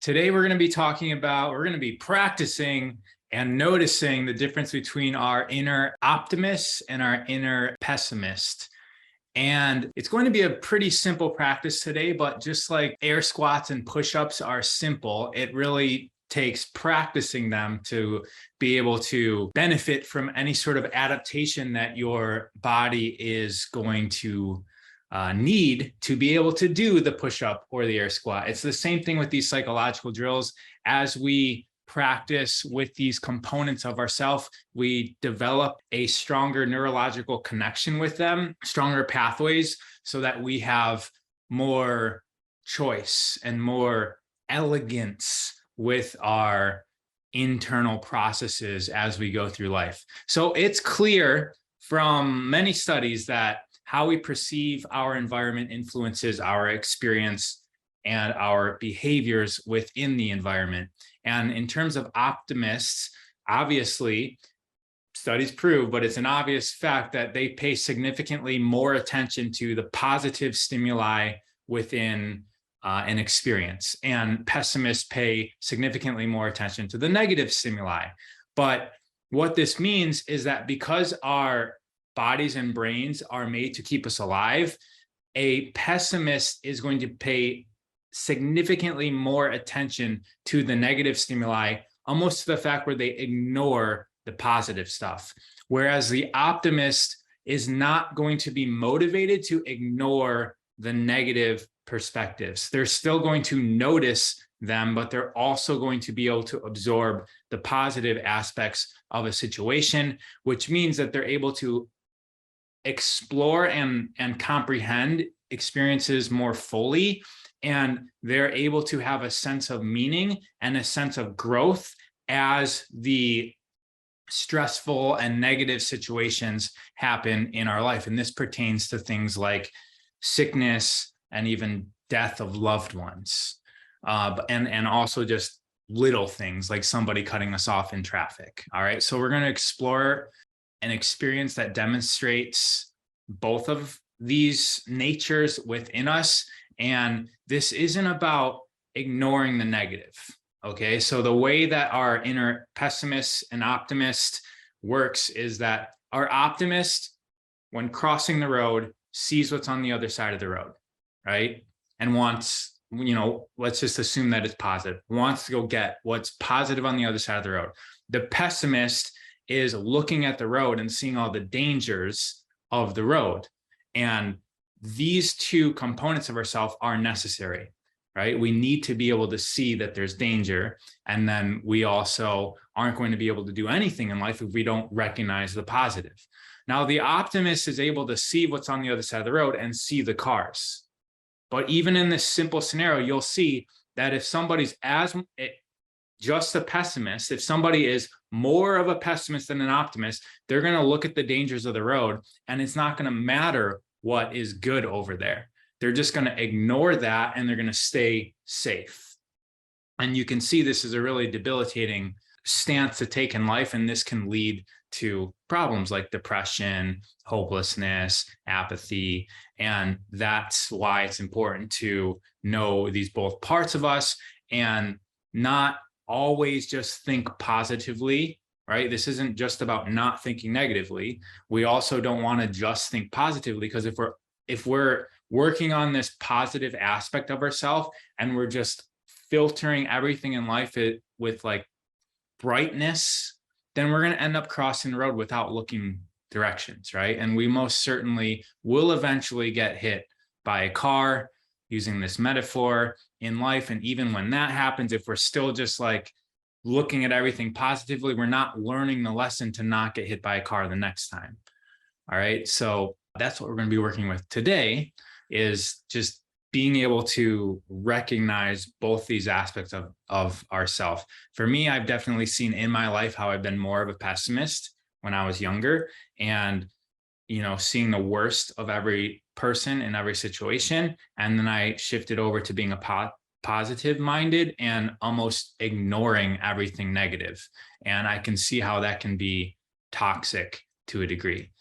Today, we're going to be practicing and noticing the difference between our inner optimist and our inner pessimist. And it's going to be a pretty simple practice today, but just like air squats and push-ups are simple, it really takes practicing them to be able to benefit from any sort of adaptation that your body is going to need to be able to do the push-up or the air squat. It's the same thing with these psychological drills. As we practice with these components of ourself, we develop a stronger neurological connection with them, stronger pathways, so that we have more choice and more elegance with our internal processes as we go through life. So it's clear from many studies that how we perceive our environment influences our experience and our behaviors within the environment. And in terms of optimists, obviously, studies prove, but it's an obvious fact that they pay significantly more attention to the positive stimuli within an experience. And pessimists pay significantly more attention to the negative stimuli. But what this means is that because our bodies and brains are made to keep us alive, a pessimist is going to pay significantly more attention to the negative stimuli, almost to the fact where they ignore the positive stuff. Whereas the optimist is not going to be motivated to ignore the negative perspectives. They're still going to notice them, but they're also going to be able to absorb the positive aspects of a situation, which means that they're able to explore and comprehend experiences more fully, and they're able to have a sense of meaning and a sense of growth as the stressful and negative situations happen in our life. And this pertains to things like sickness and even death of loved ones, and also just little things like somebody cutting us off in traffic. All right, so we're going to explore an experience that demonstrates both of these natures within us. And this isn't about ignoring the negative. Okay, so the way that our inner pessimist and optimist works is that our optimist, when crossing the road, sees what's on the other side of the road, right? And wants, let's just assume that it's positive, wants to go get what's positive on the other side of the road. The pessimist is looking at the road and seeing all the dangers of the road. And these two components of ourselves are necessary, right? We need to be able to see that there's danger. And then we also aren't going to be able to do anything in life if we don't recognize the positive. Now, the optimist is able to see what's on the other side of the road and see the cars. But even in this simple scenario, you'll see that if somebody's just a pessimist, if somebody is more of a pessimist than an optimist, they're going to look at the dangers of the road, and it's not going to matter what is good over there. They're just going to ignore that, and they're going to stay safe. And you can see this is a really debilitating stance to take in life, and this can lead to problems like depression, hopelessness, apathy. And that's why it's important to know these both parts of us and not always just think positively, right? This isn't just about not thinking negatively. We also don't want to just think positively, because if we're working on this positive aspect of ourselves and we're just filtering everything in life with like brightness, then we're going to end up crossing the road without looking directions, right? And we most certainly will eventually get hit by a car, using this metaphor in life. And even when that happens, if we're still just like looking at everything positively, we're not learning the lesson to not get hit by a car the next time. All right. So that's what we're going to be working with today, is just being able to recognize both these aspects of ourself. For me, I've definitely seen in my life how I've been more of a pessimist when I was younger, and seeing the worst of every person in every situation. And then I shifted over to being a positive minded and almost ignoring everything negative. And I can see how that can be toxic to a degree.